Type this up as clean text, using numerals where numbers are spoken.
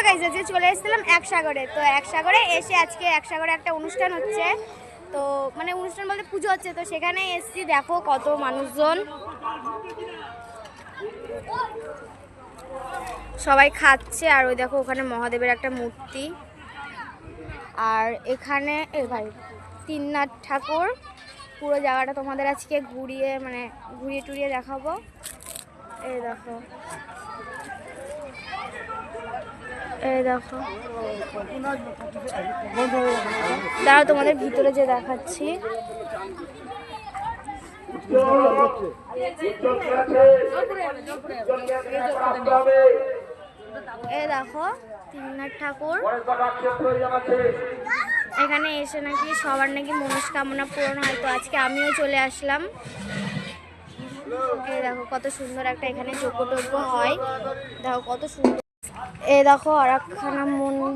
Guys, আজকে চলে এসেছিলাম একসাগরে। তো একসাগরে এসে আজকে একসাগরে একটা অনুষ্ঠান হচ্ছে, তো মানে অনুষ্ঠান বলতে পুজো হচ্ছে, তো সেখানে এসেছি। দেখো কত মানুষজন, সবাই খাচ্ছে। আর ওই দেখো ওখানে মহাদেবের একটা মূর্তি, আর এখানে ভাই তিননাথ ঠাকুর। পুরো জায়গাটা তোমাদের আজকে ঘুরিয়ে টুরিয়ে দেখাবো। এই দেখো, দাঁড়াও তোমাদের ভিতরে যে দেখাচ্ছি। এই দেখো তিননাথ ঠাকুর। এখানে এসে নাকি সবার নাকি মনস্কামনা পূরণ হয়, তো আজকে আমিও চলে আসলাম। এই দেখো কত সুন্দর একটা এখানে যজ্ঞ টজ্ঞ হয়, দেখো কত সুন্দর। এই দেখো আর একখানা মন্দির।